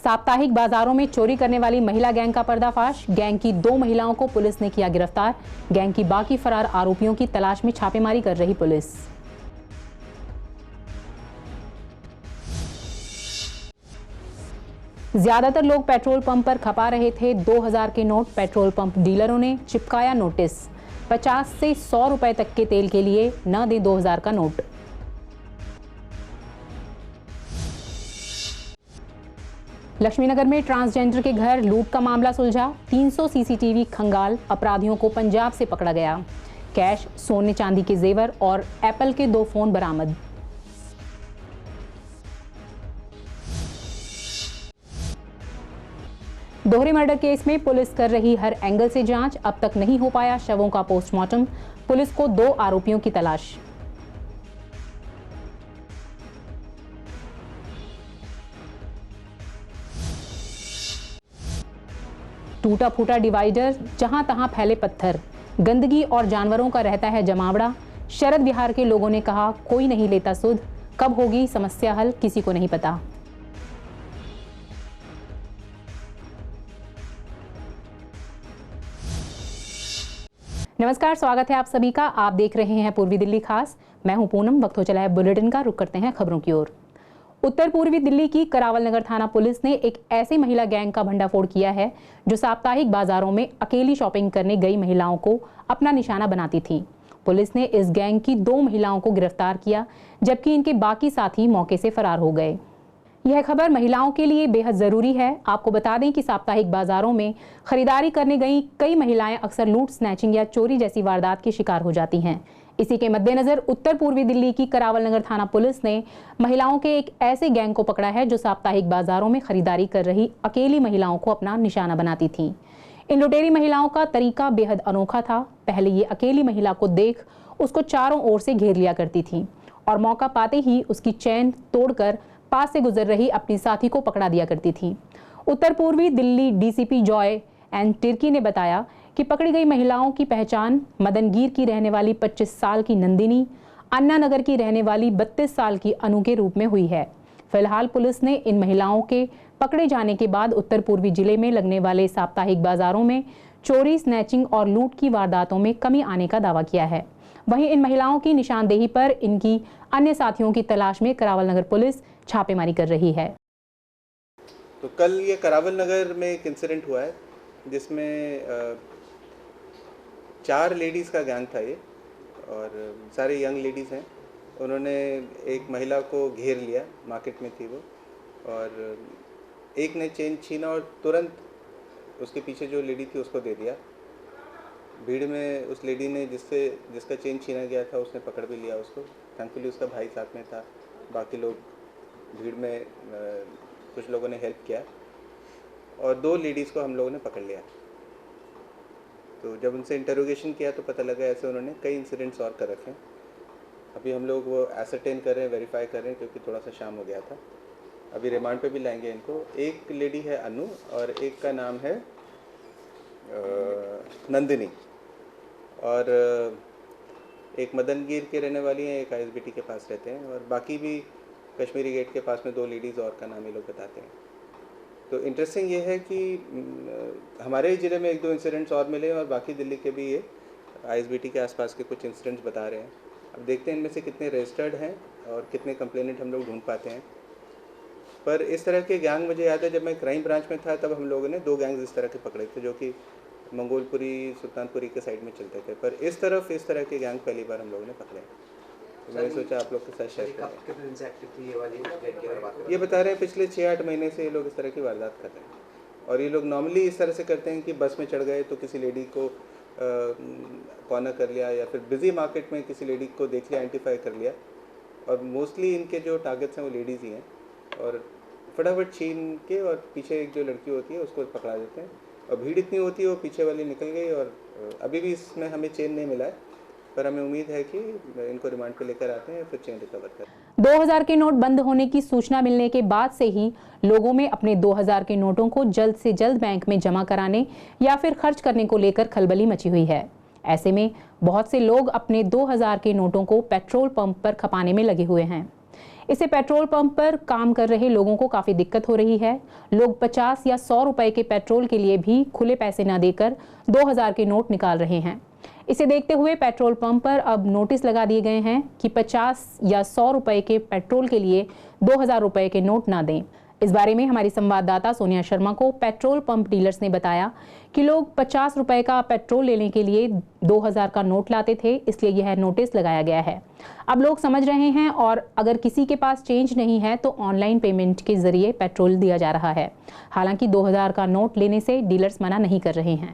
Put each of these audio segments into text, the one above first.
साप्ताहिक बाजारों में चोरी करने वाली महिला गैंग का पर्दाफाश। गैंग की 2 महिलाओं को पुलिस ने किया गिरफ्तार। गैंग की बाकी फरार आरोपियों की तलाश में छापेमारी कर रही पुलिस। ज्यादातर लोग पेट्रोल पंप पर खपा रहे थे 2000 के नोट। पेट्रोल पंप डीलरों ने चिपकाया नोटिस, 50 से 100 रुपए तक के तेल के लिए न दे 2000 का नोट। लक्ष्मीनगर में ट्रांसजेंडर के घर लूट का मामला सुलझा। 300 सीसीटीवी खंगाल अपराधियों को पंजाब से पकड़ा गया। कैश, सोने चांदी के जेवर और एप्पल के 2 फोन बरामद। दोहरे मर्डर केस में पुलिस कर रही हर एंगल से जांच। अब तक नहीं हो पाया शवों का पोस्टमार्टम। पुलिस को 2 आरोपियों की तलाश। टूटा फूटा डिवाइडर, जहां तहां फैले पत्थर, गंदगी और जानवरों का रहता है जमावड़ा। शरद विहार के लोगों ने कहा, कोई नहीं लेता सुध, कब होगी समस्या हल किसी को नहीं पता। नमस्कार, स्वागत है आप सभी का। आप देख रहे हैं पूर्वी दिल्ली खास। मैं हूं पूनम। वक्त हो चला है बुलेटिन का। रुक करते हैं खबरों की ओर। उत्तर पूर्वी दिल्ली की करावल नगर थाना पुलिस ने एक ऐसी महिला गैंग का भंडाफोड़ किया है जो साप्ताहिक बाजारों में अकेली शॉपिंग करने गई महिलाओं को अपना निशाना बनाती थी। पुलिस ने इस गैंग की 2 महिलाओं को गिरफ्तार किया, जबकि इनके बाकी साथी मौके से फरार हो गए। यह खबर महिलाओं के लिए बेहद जरूरी है। आपको बता दें कि साप्ताहिक बाजारों में खरीदारी करने गई कई महिलाएं अक्सर लूट, स्नैचिंग या चोरी जैसी वारदात की शिकार हो जाती हैं। इसी के मद्देनजर उत्तर पूर्वी दिल्ली की करावल नगर थाना पुलिस ने महिलाओं के एक ऐसे गैंग को पकड़ा है जो साप्ताहिक बाजारों में खरीदारी कर रही अकेली महिलाओं को अपना निशाना बनाती थी। इन लुटेरी महिलाओं का तरीका बेहद अनोखा था। पहले ये अकेली महिला को देख उसको चारों ओर से घेर लिया करती थी और मौका पाते ही उसकी चैन तोड़कर पास से गुजर रही अपनी साथी को पकड़ा दिया करती थी। उत्तर पूर्वी Delhi DCP Joy and Tirkey ने बताया कि पकड़ी गई महिलाओं की पहचान मदनगीर की रहने वाली 25 साल की नंदिनी, अन्ना नगर की रहने वाली 32 साल की अनु के रूप में हुई है। फिलहाल पुलिस ने इन महिलाओं के पकड़े जाने के बाद उत्तर पूर्वी जिले में लगने वाले साप्ताहिक बाजारों में चोरी, स्नैचिंग और लूट की वारदातों में कमी आने का दावा किया है। वहीं इन महिलाओं की निशानदेही पर इनकी अन्य साथियों की तलाश में करावल नगर पुलिस छापेमारी कर रही है। तो कल ये करावल नगर में एक इंसिडेंट हुआ है जिसमें 4 लेडीज़ का गैंग था ये, और सारे यंग लेडीज़ हैं। उन्होंने एक महिला को घेर लिया, मार्केट में थी वो, और एक ने चेन छीना और तुरंत उसके पीछे जो लेडी थी उसको दे दिया। भीड़ में उस लेडी ने जिसका चेन छीना गया था उसने पकड़ भी लिया उसको। थैंकफुली उसका भाई साथ में था। बाकी लोग भीड़ में कुछ लोगों ने हेल्प किया और 2 लेडीज़ को हम लोगों ने पकड़ लिया। तो जब उनसे इंटरोगेशन किया तो पता लगा ऐसे उन्होंने कई इंसिडेंट्स और कर रखे हैं। अभी हम लोग वो एसरटेन कर रहे हैं, वेरीफाई कर रहे हैं, क्योंकि थोड़ा सा शाम हो गया था। अभी रिमांड पे भी लाएंगे इनको। एक लेडी है अनु और एक का नाम है नंदिनी, और एक मदनगीर के रहने वाली हैं, एक आईएसबीटी के पास रहते हैं, और बाकी भी कश्मीरी गेट के पास में 2 लेडीज़ और का नाम ये लोग बताते हैं। तो इंटरेस्टिंग ये है कि हमारे ही ज़िले में 1-2 इंसिडेंट्स और मिले और बाकी दिल्ली के भी ये आईएसबीटी के आसपास के कुछ इंसिडेंट्स बता रहे हैं। अब देखते हैं इनमें से कितने रजिस्टर्ड हैं और कितने कंप्लेनेंट हम लोग ढूंढ पाते हैं। पर इस तरह के गैंग मुझे याद है जब मैं क्राइम ब्रांच में था तब हम लोगों ने 2 गैंग्स इस तरह के पकड़े थे जो कि मंगोलपुरी, सुल्तानपुरी के साइड में चलते थे। पर इस तरह के गैंग पहली बार हम लोगों ने पकड़े। तो मैंने सोचा आप लोग के साथ शेयर करें। ये बता रहे हैं पिछले 6-8 महीने से ये लोग इस तरह की वारदात कर रहे हैं, और ये लोग नॉर्मली इस तरह से करते हैं कि बस में चढ़ गए तो किसी लेडी को कॉर्नर कर लिया, या फिर बिजी मार्केट में किसी लेडी को देख लिया, आइडेंटिफाई कर लिया, और मोस्टली इनके जो टारगेट्स हैं वो लेडीज़ ही हैं, और फटाफट छीन के और पीछे एक जो लड़की होती है उसको पकड़ा देते हैं। और भीड़ इतनी होती है वो पीछे वाली निकल गई, और अभी भी इसमें हमें चेन नहीं मिला है, पर हमें उम्मीद है कि इनको रिमांड पे लेकर आते हैं फिर चेन रिकवर करें। 2000 के नोट बंद होने की सूचना मिलने के बाद से ही लोगों में अपने 2000 के नोटों को जल्द से जल्द बैंक में जमा कराने या फिर खर्च करने को लेकर खलबली मची हुई है। ऐसे में बहुत से लोग अपने 2000 के नोटों को पेट्रोल पंप पर खपाने में लगे हुए हैं। इससे पेट्रोल पंप पर काम कर रहे लोगों को काफी दिक्कत हो रही है। लोग 50 या 100 रुपए के पेट्रोल के लिए भी खुले पैसे न देकर 2000 के नोट निकाल रहे हैं। इसे देखते हुए पेट्रोल पंप पर अब नोटिस लगा दिए गए हैं कि 50 या 100 रुपए के पेट्रोल के लिए 2000 रुपए के नोट ना दें। इस बारे में हमारी संवाददाता सोनिया शर्मा को पेट्रोल पंप डीलर्स ने बताया कि लोग 50 रुपए का पेट्रोल लेने के लिए 2000 का नोट लाते थे, इसलिए यह नोटिस लगाया गया है। अब लोग समझ रहे हैं और अगर किसी के पास चेंज नहीं है तो ऑनलाइन पेमेंट के जरिए पेट्रोल दिया जा रहा है। हालांकि 2000 का नोट लेने से डीलर्स मना नहीं कर रहे हैं।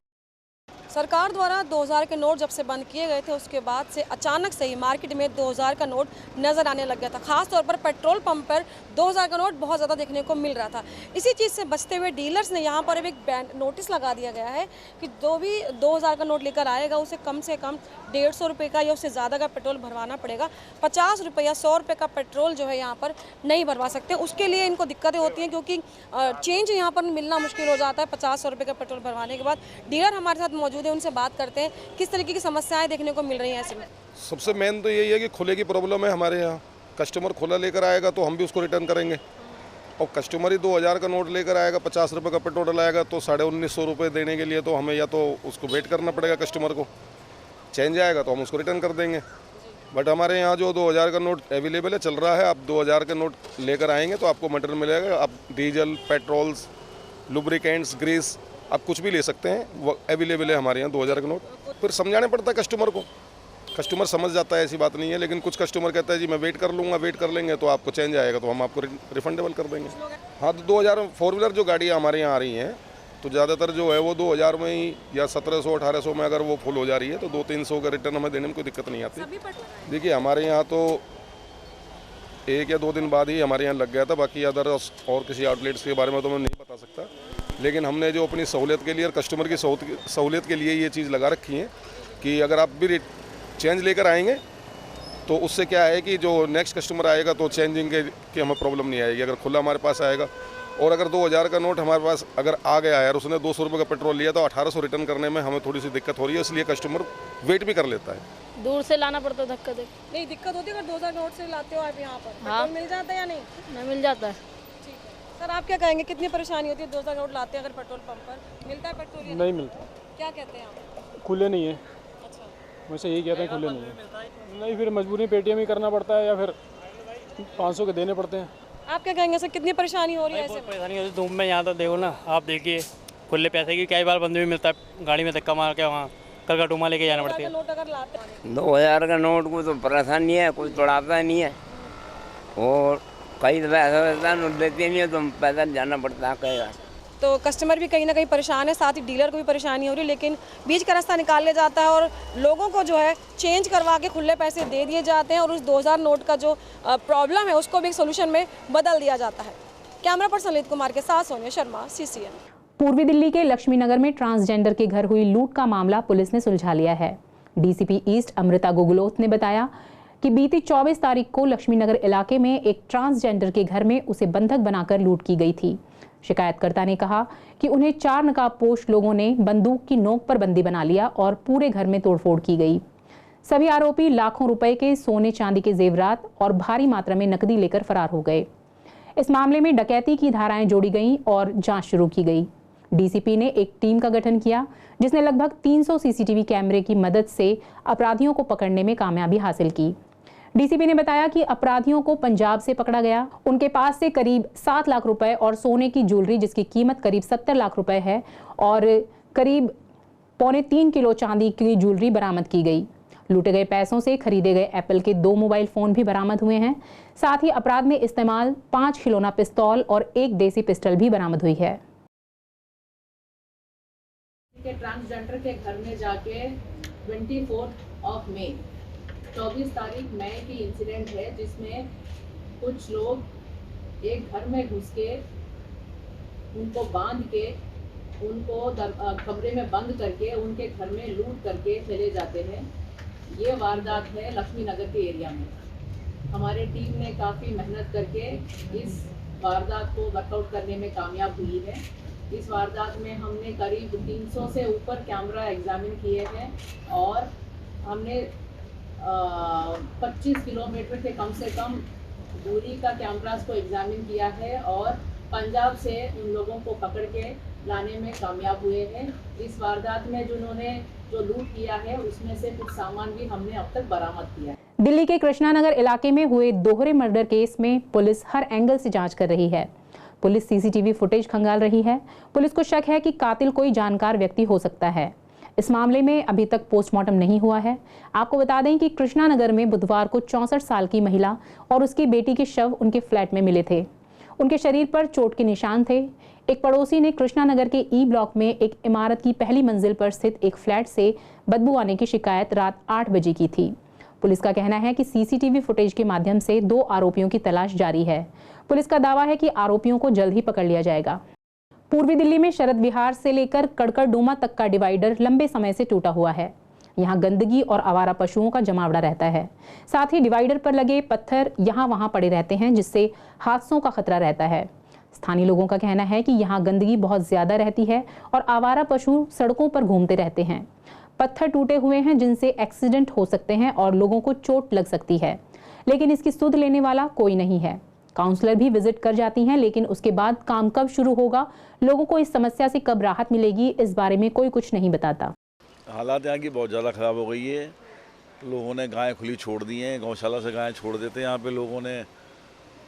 सरकार द्वारा 2000 के नोट जब से बंद किए गए थे उसके बाद से अचानक से ही मार्केट में 2000 का नोट नज़र आने लग गया था। खास तौर पर पेट्रोल पंप पर 2000 का नोट बहुत ज़्यादा देखने को मिल रहा था। इसी चीज़ से बचते हुए डीलर्स ने यहाँ पर एक नोटिस लगा दिया गया है कि जो भी 2000 का नोट लेकर आएगा उसे कम से कम 150 रुपये का या उससे ज़्यादा का पेट्रोल भरवाना पड़ेगा। 50 रुपये या 100 रुपये का पेट्रोल जो है यहाँ पर नहीं भरवा सकते। उसके लिए इनको दिक्कतें होती हैं क्योंकि चेंज यहाँ पर मिलना मुश्किल हो जाता है 50-100 रुपये का पेट्रोल भरवाने के बाद। डीलर हमारे साथ मौजूद है, उनसे बात करते हैं किस तरीके की समस्याएं देखने को मिल रही हैं। ऐसे में सबसे मेन तो यही है कि खुले की प्रॉब्लम है हमारे यहाँ। कस्टमर खुला लेकर आएगा तो हम भी उसको रिटर्न करेंगे, और कस्टमर ही 2000 का नोट लेकर आएगा, 50 रुपये का पेट्रोल डलाएगा तो 1950 रुपये देने के लिए तो हमें या तो उसको वेट करना पड़ेगा, कस्टमर को चेंज आएगा तो हम उसको रिटर्न कर देंगे। बट हमारे यहाँ जो 2000 का नोट अवेलेबल है, चल रहा है, आप 2000 का नोट लेकर आएंगे तो आपको मटेरियल मिलेगा। आप डीजल, पेट्रोल्स, लुब्रिकेंट्स, ग्रीस, आप कुछ भी ले सकते हैं, वो अवेलेबल है हमारे यहाँ 2000 का नोट। फिर समझाने पड़ता है कस्टमर को, कस्टमर समझ जाता है, ऐसी बात नहीं है। लेकिन कुछ कस्टमर कहता है जी मैं वेट कर लूँगा, वेट कर लेंगे तो आपको चेंज आएगा तो हम आपको रिफंडेबल कर देंगे। हाँ, तो 2000 फोर व्हीलर जो गाड़ियाँ हमारे यहाँ आ रही हैं तो ज़्यादातर जो है वो 2000 में ही या 1700-1800 में अगर वो फुल हो जा रही है तो 200-300 का रिटर्न हमें देने में कोई दिक्कत नहीं आती। देखिए हमारे यहाँ तो 1 या 2 दिन बाद ही हमारे यहाँ लग गया था, बाकी अदर और किसी आउटलेट्स के बारे में तो मैं नहीं बता सकता। लेकिन हमने जो अपनी सहूलियत के लिए और कस्टमर की सहूलियत के लिए ये चीज़ लगा रखी है कि अगर आप भी चेंज लेकर आएंगे तो उससे क्या है कि जो नेक्स्ट कस्टमर आएगा तो चेंजिंग की हमें प्रॉब्लम नहीं आएगी। अगर खुला हमारे पास आएगा और अगर 2000 का नोट हमारे पास अगर आ गया है और उसने 200 रुपये का पेट्रोल लिया तो 1800 रिटर्न करने में हमें थोड़ी सी दिक्कत हो रही है, इसलिए कस्टमर वेट भी कर लेता है। दूर से लाना पड़ता है, धक्का दे। नहीं दिक्कत होती है अगर 2000 नोट से लाते हो आप यहाँ पर? हाँ, मिल जाता है या नहीं? नहीं मिल जाता है। ठीक है सर, आप क्या कहेंगे, कितनी परेशानी होती है 2000 नोट लाते हैं अगर पेट्रोल पंप पर? मिलता है पेट्रोल? नहीं मिलता। क्या कहते हैं आप? खुले नहीं है। अच्छा, वैसे यही कहते हैं खुले नहीं है। नहीं, फिर मजबूरी पेटीएम ही करना पड़ता है या फिर 500 के देने पड़ते हैं। आप क्या कहेंगे सर, कितनी परेशानी हो रही है? ऐसे परेशानी होती है धूप में। यहाँ तो देखो ना, आप देखिए खुले पैसे की कई बार बंद भी मिलता है, गाड़ी में धक्का मार के वहाँ कल का टूमा लेके जाना पड़ती है। नोट अगर लाते हैं 2000 का नोट को तो परेशानी है, कोई तोड़ाता नहीं है और कई दफ़ा ऐसा होता है नोट देते नहीं है तो पैदल जाना पड़ता है कई बार। तो कस्टमर भी कहीं ना कहीं परेशान है, साथ ही डीलर को भी परेशानी हो रही है, लेकिन बीच का रास्ता निकाल लिया जाता है और लोगों को जो है चेंज करवा के खुले पैसे दे दिए जाते हैं और उस 2000 नोट का जो प्रॉब्लम है उसको भी एक सोल्यूशन में बदल दिया जाता है। कैमरा पर्सन ललित कुमार के साथ सोनिया शर्मा, CCN। पूर्वी दिल्ली के लक्ष्मी नगर में ट्रांसजेंडर के घर हुई लूट का मामला पुलिस ने सुलझा लिया है। DCP ईस्ट अमृता गुगलोत ने बताया कि बीती 24 तारीख को लक्ष्मी नगर इलाके में एक ट्रांसजेंडर के घर में उसे बंधक बनाकर लूट की गई थी। शिकायतकर्ता ने कहा कि उन्हें 4 नकाबपोश लोगों ने बंदूक की नोक पर बंदी बना लिया और पूरे घर में तोड़फोड़ की गई। सभी आरोपी लाखों रुपए के सोने चांदी के जेवरात और भारी मात्रा में नकदी लेकर फरार हो गए। इस मामले में डकैती की धाराएं जोड़ी गईं और जांच शुरू की गई। DCP ने एक टीम का गठन किया जिसने लगभग 300 CCTV कैमरे की मदद से अपराधियों को पकड़ने में कामयाबी हासिल की। DCP ने बताया कि अपराधियों को पंजाब से पकड़ा गया। उनके पास से करीब 7 लाख रुपए और सोने की ज्वेलरी जिसकी कीमत करीब 70 लाख रुपए है और करीब 3.25 किलो चांदी की ज्वेलरी बरामद की गई। लूटे गए पैसों से खरीदे गए एप्पल के 2 मोबाइल फोन भी बरामद हुए हैं। साथ ही अपराध में इस्तेमाल 5 खिलौना पिस्तौल और 1 देसी पिस्टल भी बरामद हुई है। ट्रांसजेंडर के घर में जाके 24 मई 24 तारीख मई की इंसिडेंट है जिसमें कुछ लोग एक घर में घुस के उनको बांध के उनको कमरे में बंद करके उनके घर में लूट करके चले जाते हैं। ये वारदात है लक्ष्मी नगर के एरिया में। हमारे टीम ने काफ़ी मेहनत करके इस वारदात को वर्कआउट करने में कामयाब हुई है। इस वारदात में हमने करीब 300 से ऊपर कैमरा एग्जामिन किए हैं और हमने 25 किलोमीटर के कम से कम दूरी का कैमरास को एग्जामिन किया है और पंजाब से उन लोगों को पकड़ के लाने में कामयाब हुए हैं। इस वारदात में जिन्होंने जो लूट किया है उसमें से कुछ सामान भी हमने अब तक बरामद किया है। दिल्ली के कृष्णानगर इलाके में हुए दोहरे मर्डर केस में पुलिस हर एंगल से जांच कर रही है। पुलिस सीसीटीवी फुटेज खंगाल रही है। पुलिस को शक है कि कातिल कोई जानकार व्यक्ति हो सकता है। इस मामले में अभी तक पोस्टमार्टम नहीं हुआ है। आपको बता दें कि कृष्णानगर में बुधवार को 64 साल की महिला और उसकी बेटी के शव उनके फ्लैट में मिले थे। उनके शरीर पर चोट के निशान थे। एक पड़ोसी ने कृष्णानगर के ई ब्लॉक में एक इमारत की पहली मंजिल पर स्थित एक फ्लैट से बदबू आने की शिकायत रात 8 बजे की थी। पुलिस का कहना है कि सीसीटीवी फुटेज के माध्यम से 2 आरोपियों की तलाश जारी है। पुलिस का दावा है कि आरोपियों को जल्द ही पकड़ लिया जाएगा। पूर्वी दिल्ली में शरद विहार से लेकर कड़कड़डूमा तक का डिवाइडर लंबे समय से टूटा हुआ है। यहाँ गंदगी और आवारा पशुओं का जमावड़ा रहता है। साथ ही डिवाइडर पर लगे पत्थर यहाँ वहाँ पड़े रहते हैं, जिससे हादसों का खतरा रहता है। स्थानीय लोगों का कहना है कि यहाँ गंदगी बहुत ज्यादा रहती है और आवारा पशु सड़कों पर घूमते रहते हैं। पत्थर टूटे हुए हैं जिनसे एक्सीडेंट हो सकते हैं और लोगों को चोट लग सकती है, लेकिन इसकी सुध लेने वाला कोई नहीं है। काउंसलर भी विजिट कर जाती हैं, लेकिन उसके बाद काम कब शुरू होगा, लोगों को इस समस्या से कब राहत मिलेगी, इस बारे में कोई कुछ नहीं बताता। हालात यहाँ की बहुत ज़्यादा ख़राब हो गई है। लोगों ने गायें खुली छोड़ दी हैं, गौशाला से गायें छोड़ देते हैं। यहाँ पे लोगों ने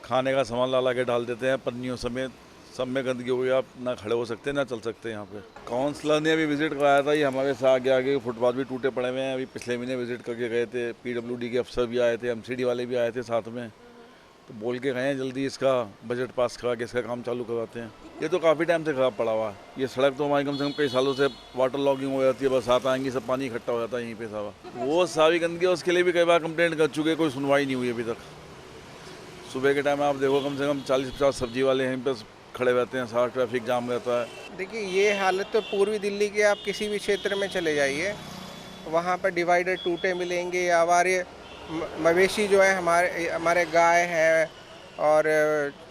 खाने का सामान ला के डाल देते हैं, पन्नियों समेत। सब में गंदगी हो गई, आप ना खड़े हो सकते ना चल सकते यहाँ पे। काउंसलर ने अभी विजिट कराया था, ये हमारे से आगे आगे फुटपाथ भी टूटे पड़े हुए हैं। अभी पिछले महीने विजिट करके गए थे। PWD के अफसर भी आए थे, MCD वाले भी आए थे साथ में, तो बोल के गए हैं जल्दी इसका बजट पास करा के इसका काम चालू करवाते हैं। ये तो काफ़ी टाइम से ख़राब पड़ा हुआ है। ये सड़क तो हमारी कम से कम कई सालों से वाटर लॉगिंग हो जाती है, बरसात आएंगी सब पानी इकट्ठा हो जाता है यहीं पे सारा। वो सारी गंदगी है, उसके लिए भी कई बार कंप्लेंट कर चुके, कोई सुनवाई नहीं हुई अभी तक। सुबह के टाइम आप देखो कम से कम 40-50 सब्जी वाले यहीं पर खड़े रहते हैं, सारा ट्रैफिक जाम रहता है। देखिए ये हालत तो पूर्वी दिल्ली के आप किसी भी क्षेत्र में चले जाइए, वहाँ पर डिवाइडर टूटे मिलेंगे। आवारे मवेशी जो है हमारे गाय हैं और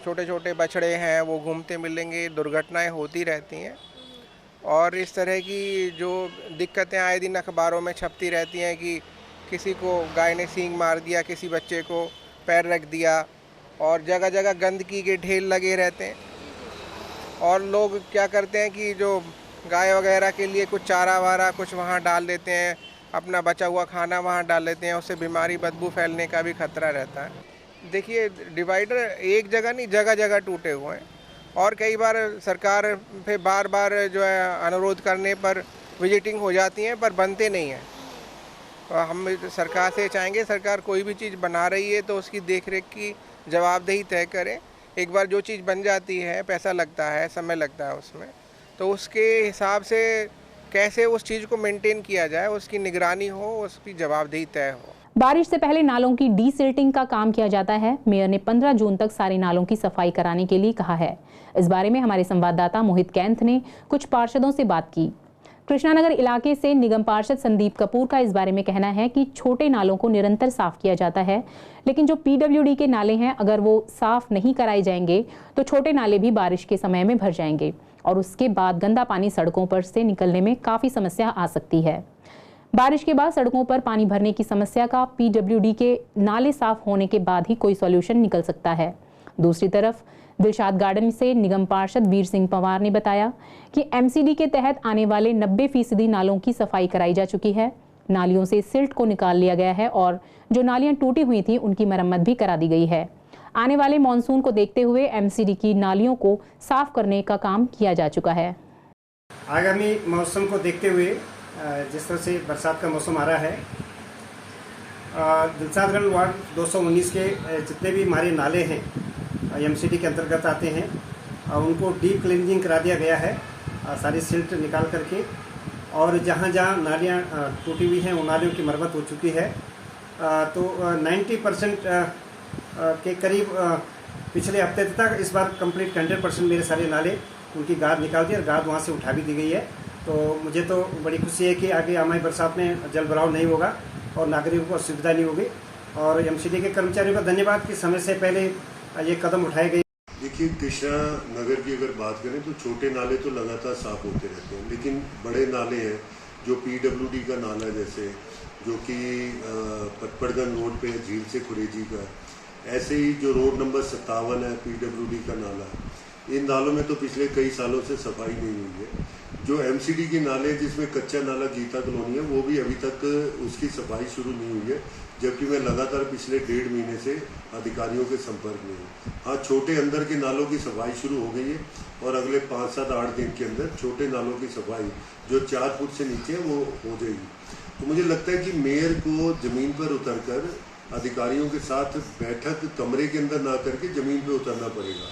छोटे छोटे बछड़े हैं, वो घूमते मिलेंगे। दुर्घटनाएं होती रहती हैं और इस तरह की जो दिक्कतें आए दिन अखबारों में छपती रहती हैं कि किसी को गाय ने सींग मार दिया, किसी बच्चे को पैर रख दिया, और जगह जगह गंदगी के ढेर लगे रहते हैं। और लोग क्या करते हैं कि जो गाय वगैरह के लिए कुछ चारा वारा कुछ वहाँ डाल देते हैं, अपना बचा हुआ खाना वहाँ डाल देते हैं, उससे बीमारी बदबू फैलने का भी खतरा रहता है। देखिए डिवाइडर एक जगह नहीं, जगह जगह टूटे हुए हैं और कई बार सरकार पे बार बार जो है अनुरोध करने पर विजिटिंग हो जाती हैं, पर बनते नहीं हैं। हम सरकार से चाहेंगे, सरकार कोई भी चीज़ बना रही है तो उसकी देखरेख की जवाबदेही तय करें। एक बार जो चीज़ बन जाती है, पैसा लगता है, समय लगता है उसमें, तो उसके हिसाब से कैसे उस चीज़ को मेंटेन किया जाए, उसकी निगरानी हो, उसकी जवाबदेही तय हो। बारिश से पहले नालों की डीसिल्टिंग का काम किया जाता है। मेयर ने 15 जून तक सारे नालों की सफाई कराने के लिए कहा है। इस बारे में हमारे संवाददाता मोहित कैंथ ने कुछ पार्षदों से बात की। कृष्णानगर इलाके से निगम पार्षद संदीप कपूर का इस बारे में कहना है कि छोटे नालों को निरंतर साफ किया जाता है, लेकिन जो PWD के नाले हैं, अगर वो साफ नहीं कराए जाएंगे तो छोटे नाले भी बारिश के समय में भर जाएंगे और उसके बाद गंदा पानी सड़कों पर से निकलने में काफ़ी समस्या आ सकती है। बारिश के बाद सड़कों पर पानी भरने की समस्या का PWD के नाले साफ होने के बाद ही कोई सॉल्यूशन निकल सकता है। दूसरी तरफ दिलशाद गार्डन से निगम पार्षद वीर सिंह पंवार ने बताया कि MCD के तहत आने वाले 90% नालों की सफाई कराई जा चुकी है। नालियों से सिल्ट को निकाल लिया गया है और जो नालियां टूटी हुई थी उनकी मरम्मत भी करा दी गई है। आने वाले मानसून को देखते हुए MCD की नालियों को साफ करने का काम किया जा चुका है। आगामी मौसम को देखते हुए जिस तरह से बरसात का मौसम आ रहा है, दिलशादगंज वार्ड 219 के जितने भी हमारे नाले हैं MCD के अंतर्गत आते हैं, उनको डीप क्लीनिंग करा दिया गया है, सारी सिल्ट निकाल करके, और जहाँ जहाँ नालियाँ टूटी हुई हैं उन नालियों की मरम्मत हो चुकी है। तो 90% के करीब पिछले हफ्ते तक, इस बार कंप्लीट 100% मेरे सारे नाले उनकी गाद निकाल दी और गाद वहाँ से उठा भी दी गई है। तो मुझे तो बड़ी खुशी है कि आगे हमारी बरसात में जल भराव नहीं होगा और नागरिकों को असुविधा नहीं होगी। और MCD के कर्मचारियों का धन्यवाद कि समय से पहले ये कदम उठाए गए। देखिए कृष्णा नगर की अगर बात करें तो छोटे नाले तो लगातार साफ होते रहते हैं, लेकिन बड़े नाले हैं जो PWD का नाला जैसे, जो कि पटपड़गंज रोड पे झील से खुरेजी का, ऐसे ही जो रोड नंबर 57 है PWD का नाला, इन नालों में तो पिछले कई सालों से सफाई नहीं हुई है। जो MCD के नाले जिसमें कच्चा नाला गीता कॉलोनी है, वो भी अभी तक उसकी सफाई शुरू नहीं हुई है, जबकि मैं लगातार पिछले 1.5 महीने से अधिकारियों के संपर्क में हूँ। हाँ, छोटे अंदर के नालों की सफाई शुरू हो गई है और अगले 5, 7, 8 दिन के अंदर छोटे नालों की सफाई जो 4 फुट से नीचे है वो हो जाएगी। तो मुझे लगता है कि मेयर को ज़मीन पर उतरकर अधिकारियों के साथ बैठक कमरे के अंदर ना करके ज़मीन पर उतरना पड़ेगा,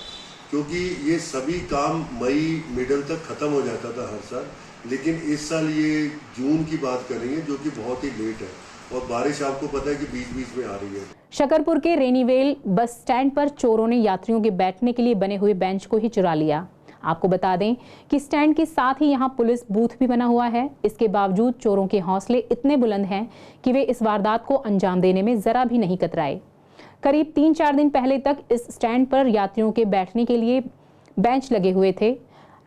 क्योंकि ये सभी काम मई मिडल तक ख़त्म हो जाता था हर साल, लेकिन इस साल ये जून की बात कर रही है, जो कि बहुत ही लेट है और बारिश आपको पता है कि बीच बीच में आ रही है। शकरपुर के रेनीवेल बस स्टैंड पर चोरों ने यात्रियों के बैठने के लिए बने हुए बेंच को ही चुरा लिया। आपको बता दें कि स्टैंड के साथ ही यहां पुलिस बूथ भी बना हुआ है। इसके बावजूद चोरों के हौसले इतने बुलंद हैं कि वे इस वारदात को अंजाम देने में जरा भी नहीं कतराए। करीब 3-4 दिन पहले तक इस स्टैंड पर यात्रियों के बैठने के लिए बेंच लगे हुए थे।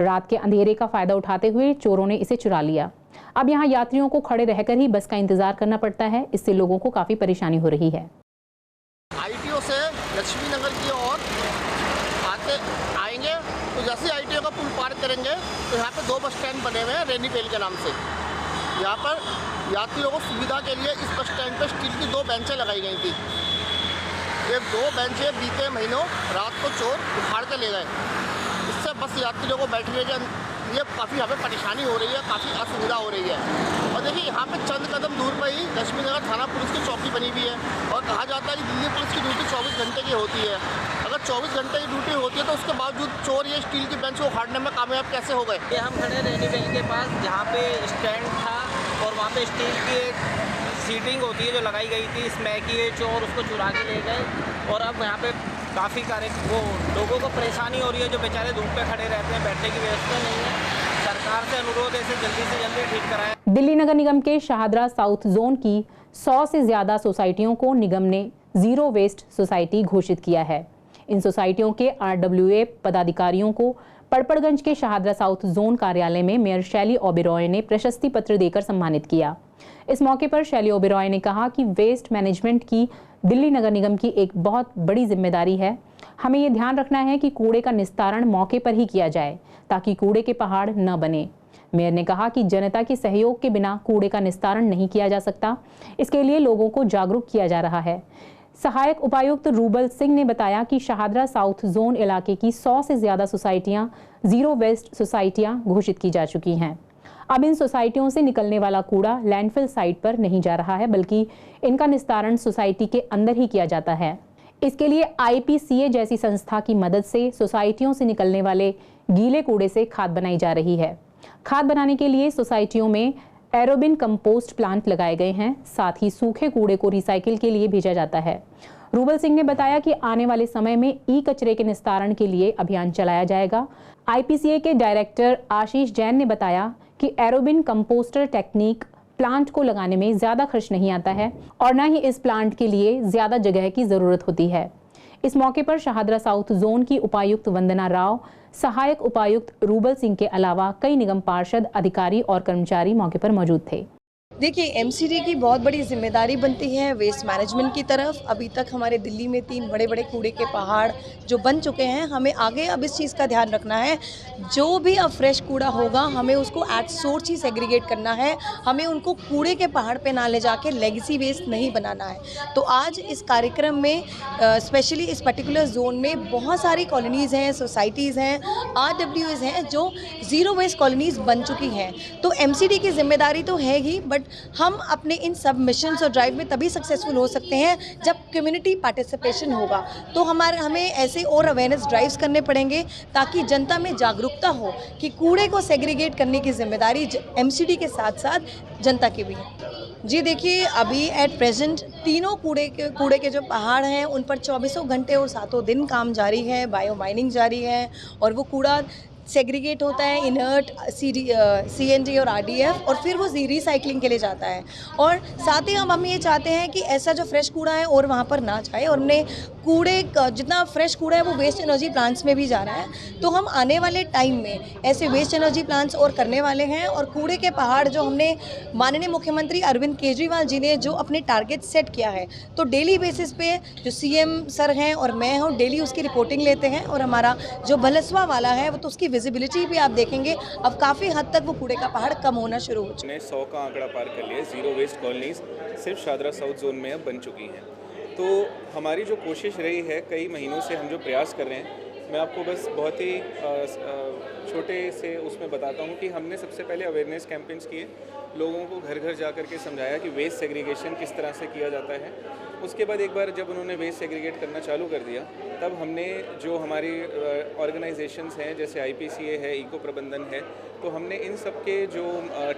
रात के अंधेरे का फायदा उठाते हुए चोरों ने इसे चुरा लिया। अब यहाँ यात्रियों को खड़े रहकर ही बस का इंतजार करना पड़ता है। इससे लोगों को काफी परेशानी हो रही है। ITO से लक्ष्मी नगर की ओर आएंगे तो जैसे ITO का पुल पार करेंगे तो यहाँ पे 2 बस स्टैंड बने हुए हैं रेनीवेल के नाम से। यहाँ पर यात्रियों को सुविधा के लिए इस बस स्टैंड पर स्टील की 2 बेंचें लगाई गई थी। ये 2 बेंचें बीते महीनों रात को चोर उखाड़ के ले गए। इससे बस यात्रियों को बैठने के लिए काफ़ी यहाँ पे परेशानी हो रही है, काफ़ी असुविधा हो रही है। और देखिए यहाँ पे चंद कदम दूर पर ही लक्ष्मी नगर थाना पुलिस की चौकी बनी हुई है और कहा जाता है कि दिल्ली पुलिस की ड्यूटी 24 घंटे की होती है। अगर 24 घंटे की ड्यूटी होती है तो उसके बावजूद चोर ये स्टील की बेंच को उखाड़ने में कामयाब कैसे हो गए? ये हम खड़े रेनीवेल के पास जहाँ पे स्टैंड था और वहाँ पे स्टील की एक सीटिंग होती है जो लगाई गई थी, इसमें कि ये चोर उसको चुरा के ले गए। और अब यहाँ पे काफ़ी सारे लोगों को परेशानी हो रही है जो बेचारे धूप पे खड़े रहते हैं, बैठने की व्यवस्था नहीं है। सरकार से अनुरोध है इसे जल्दी से जल्दी ठीक कराएं। दिल्ली नगर निगम के शाहदरा साउथ जोन की 100 से ज्यादा सोसाइटियों को निगम ने जीरो वेस्ट सोसाइटी घोषित किया है। इन सोसाइटियों के RWA पदाधिकारियों को पड़पड़गंज के शाहदरा साउथ जोन कार्यालय में मेयर शैली ओबेरॉय ने प्रशस्ति पत्र देकर सम्मानित किया। इस मौके पर शैली ओबेरॉय ने कहा कि वेस्ट मैनेजमेंट की दिल्ली नगर निगम की एक बहुत बड़ी जिम्मेदारी है। हमें ये ध्यान रखना है कि कूड़े का निस्तारण मौके पर ही किया जाए ताकि कूड़े के पहाड़ न बने। मेयर ने कहा कि जनता के सहयोग के बिना कूड़े का निस्तारण नहीं किया जा सकता। इसके लिए लोगों को जागरूक किया जा रहा है। सहायक उपायुक्त रूबल सिंह ने बताया कि शाहदरा साउथ जोन इलाके की 100 से ज्यादा सोसाइटियां जीरो वेस्ट सोसाइटियां घोषित की जा चुकी हैं। अब इन सोसाइटियों से निकलने वाला कूड़ा लैंडफिल साइट पर नहीं जा रहा है, बल्कि इनका निस्तारण सोसाइटी के अंदर ही किया जाता है। इसके लिए IPCA जैसी संस्था की मदद से सोसाइटियों से निकलने वाले गीले कूड़े से खाद बनाई जा रही है। खाद बनाने के लिए सोसाइटियों में एरोबिन कंपोस्ट प्लांट लगाए गए हैं। साथ ही सूखे कूड़े को रिसाइकिल के लिए भेजा जाता है। रूबल सिंह ने बताया कि आने वाले समय में कचरे के निस्तारण के लिए अभियान चलाया जाएगा। IPCA के डायरेक्टर आशीष जैन ने बताया कि एरोबिन कंपोस्टर टेक्निक प्लांट को लगाने में ज्यादा खर्च नहीं आता है और न ही इस प्लांट के लिए ज्यादा जगह की जरूरत होती है। इस मौके पर शाहदरा साउथ जोन की उपायुक्त वंदना राव, सहायक उपायुक्त रूबल सिंह के अलावा कई निगम पार्षद, अधिकारी और कर्मचारी मौके पर मौजूद थे। देखिए, MCD की बहुत बड़ी जिम्मेदारी बनती है वेस्ट मैनेजमेंट की तरफ। अभी तक हमारे दिल्ली में 3 बड़े बड़े कूड़े के पहाड़ जो बन चुके हैं, हमें आगे अब इस चीज़ का ध्यान रखना है। जो भी अब फ्रेश कूड़ा होगा हमें उसको एट सोर्स ही सेग्रीगेट करना है। हमें उनको कूड़े के पहाड़ पे ना ले जाके लेगेसी वेस्ट नहीं बनाना है। तो आज इस कार्यक्रम में स्पेशली इस पर्टिकुलर जोन में बहुत सारी कॉलोनीज़ हैं, सोसाइटीज़ हैं, RWAs हैं जो ज़ीरो वेस्ट कॉलोनीज़ बन चुकी हैं। तो MCD की जिम्मेदारी तो है ही, बट हम अपने इन सब मिशंस और ड्राइव में तभी सक्सेसफुल हो सकते हैं जब कम्युनिटी पार्टिसिपेशन होगा। तो हमें ऐसे और अवेयरनेस ड्राइव्स करने पड़ेंगे ताकि जनता में जागरूकता हो कि कूड़े को सेग्रीगेट करने की जिम्मेदारी MCD के साथ साथ जनता की भी है। जी देखिए, अभी एट प्रेजेंट तीनों कूड़े के जो पहाड़ हैं उन पर 24 घंटे और 7 दिन काम जारी है, बायो माइनिंग जारी है और वो कूड़ा सेग्रीगेट होता है इनर्ट, CND और RDF और फिर वो रिसाइकलिंग के लिए जाता है। और साथ ही हम ये चाहते हैं कि ऐसा जो फ्रेश कूड़ा है और वहाँ पर ना जाए और हमने कूड़े जितना फ्रेश कूड़ा है वो वेस्ट एनर्जी प्लांट्स में भी जा रहा है। तो हम आने वाले टाइम में ऐसे वेस्ट एनर्जी प्लांट्स और करने वाले हैं और कूड़े के पहाड़ जो हमने माननीय मुख्यमंत्री अरविंद केजरीवाल जी ने जो अपने टारगेट सेट किया है, तो डेली बेसिस पे जो सीएम सर हैं और मैं हूँ डेली उसकी रिपोर्टिंग लेते हैं। और हमारा जो भलसवा वाला है वो तो उसकी विजिबिलिटी भी आप देखेंगे अब काफ़ी हद तक वो कूड़े का पहाड़ कम होना शुरू हो चुका है। 100 का आंकड़ा पार कर लिया। ज़ीरो वेस्ट कॉलोनीज सिर्फ शादरा साउथ जोन में अब बन चुकी हैं। तो हमारी जो कोशिश रही है, कई महीनों से हम जो प्रयास कर रहे हैं, मैं आपको बस बहुत ही छोटे से उसमें बताता हूँ कि हमने सबसे पहले अवेयरनेस कैंपेन्स किए, लोगों को घर घर जा कर के समझाया कि वेस्ट सेग्रीगेशन किस तरह से किया जाता है। उसके बाद एक बार जब उन्होंने वेस्ट सेग्रीगेट करना चालू कर दिया, तब हमने जो हमारी ऑर्गेनाइजेशंस हैं जैसे IPCA है, इको प्रबंधन है, तो हमने इन सब के जो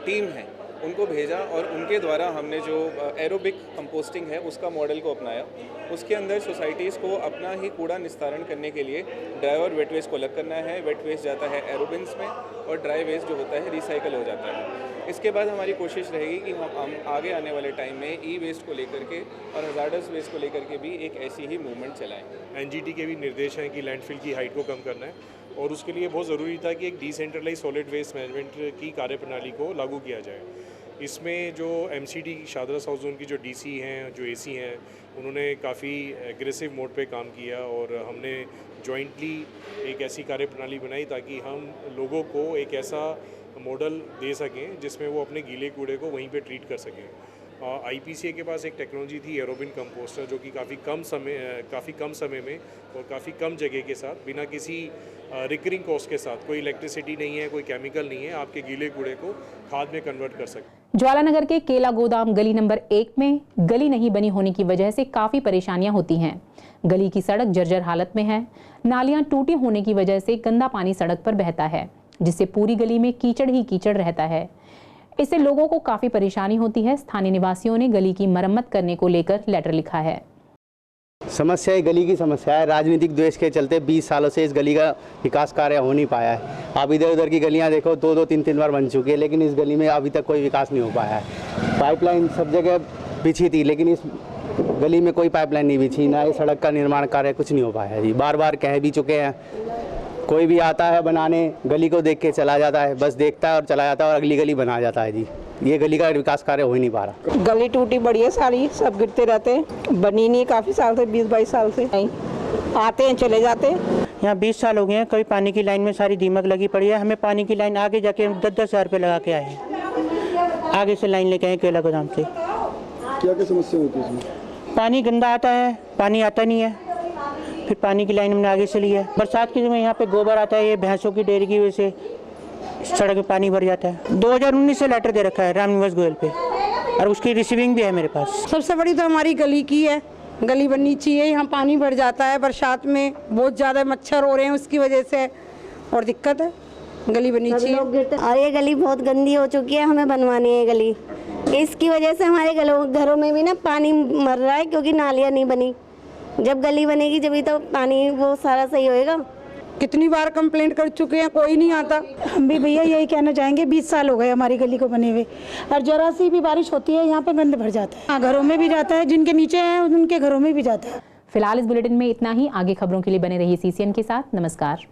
टीम है उनको भेजा और उनके द्वारा हमने जो एरोबिक कंपोस्टिंग है उसका मॉडल को अपनाया। उसके अंदर सोसाइटीज़ को अपना ही कूड़ा निस्तारण करने के लिए ड्राई और वेट वेस्ट को अलग करना है। वेट वेस्ट जाता है एरोबिन्स में और ड्राई वेस्ट जो होता है रिसाइकल हो जाता है। इसके बाद हमारी कोशिश रहेगी कि हम आगे आने वाले टाइम में ई-वेस्ट को लेकर के और हज़ार्डस वेस्ट को लेकर के भी एक ऐसी ही मूवमेंट चलाएं। NGT के भी निर्देश हैं कि लैंडफिल की हाइट को कम करना है और उसके लिए बहुत ज़रूरी था कि एक डिसेंट्रलाइज सॉलिड वेस्ट मैनेजमेंट की कार्यप्रणाली को लागू किया जाए। इसमें जो MCD शादरा साउथ जोन की जो DC हैं, जो AC हैं, उन्होंने काफ़ी एग्रेसिव मोड पे काम किया और हमने जॉइंटली एक ऐसी कार्यप्रणाली बनाई ताकि हम लोगों को एक ऐसा मॉडल दे सकें जिसमें वो अपने गीले कूड़े को वहीं पे ट्रीट कर सकें। IPCA के पास एक टेक्नोलॉजी थी एरोबिन कंपोस्टर, जो कि काफ़ी कम समय में और काफ़ी कम जगह के साथ बिना किसी रिकरिंग कॉस्ट के साथ, कोई इलेक्ट्रिसिटी नहीं है, कोई केमिकल नहीं है, आपके गीले कूड़े को खाद में कन्वर्ट कर सकते। ज्वालानगर के केला गोदाम गली नंबर 1 में गली नहीं बनी होने की वजह से काफ़ी परेशानियां होती हैं। गली की सड़क जर्जर हालत में है, नालियां टूटी होने की वजह से गंदा पानी सड़क पर बहता है, जिससे पूरी गली में कीचड़ ही कीचड़ रहता है। इससे लोगों को काफ़ी परेशानी होती है। स्थानीय निवासियों ने गली की मरम्मत करने को लेकर लेटर लिखा है। समस्या गली की समस्या है। राजनीतिक द्वेष के चलते 20 सालों से इस गली का विकास कार्य हो नहीं पाया है। आप इधर उधर की गलियां देखो, 2-2, 3-3 बार बन चुकी है, लेकिन इस गली में अभी तक कोई विकास नहीं हो पाया है। पाइपलाइन सब जगह बिछी थी, लेकिन इस गली में कोई पाइपलाइन नहीं बिछी, ना ये सड़क का निर्माण कार्य कुछ नहीं हो पाया जी। बार बार कह भी चुके हैं, कोई भी आता है बनाने, गली को देख के चला जाता है, बस देखता है और चला जाता है और अगली गली बना जाता है जी। ये गली का विकास कार्य हो ही नहीं पा रहा। गली टूटी पड़ी है सारी, सब गिरते रहते हैं, बनी नहीं काफ़ी साल से, 20-22 साल से नहीं आते हैं चले जाते हैं। यहाँ 20 साल हो गए हैं, कभी पानी की लाइन में सारी दीमक लगी पड़ी है। हमें पानी की लाइन आगे जाके 10-10 हज़ार रुपये लगा के आए हैं, आगे से लाइन लेके आए केला गोदाम से। क्या क्या समस्या होती है इसमें? पानी गंदा आता है, पानी आता नहीं है, फिर पानी की लाइन हमने आगे से ली है। बरसात के समय यहाँ पे गोबर आता है, ये भैंसों की डेयरी की वजह से सड़क में पानी भर जाता है। 2019 से लेटर दे रखा है रामनिवास गोयल पे और उसकी रिसीविंग भी है मेरे पास। सबसे बड़ी तो हमारी गली की है, गली बननी चाहिए। यहाँ पानी भर जाता है, बरसात में बहुत ज़्यादा मच्छर हो रहे हैं उसकी वजह से और दिक्कत है, गली बननी चाहिए। और ये गली बहुत गंदी हो चुकी है, हमें बनवानी है गली। इसकी वजह से हमारे घरों में भी ना पानी मर रहा है, क्योंकि नालियाँ नहीं बनी। जब गली बनेगी जब तो पानी वो सारा सही होएगा। कितनी बार कंप्लेंट कर चुके हैं, कोई नहीं आता। हम भी भैया यही कहना चाहेंगे, 20 साल हो गए हमारी गली को बने हुए, और जरा सी भी बारिश होती है यहाँ पे गंद भर जाता है। घरों में भी जाता है, जिनके नीचे है उनके घरों में भी जाता है। फिलहाल इस बुलेटिन में इतना ही। आगे खबरों के लिए बने रहिए CCN के साथ। नमस्कार।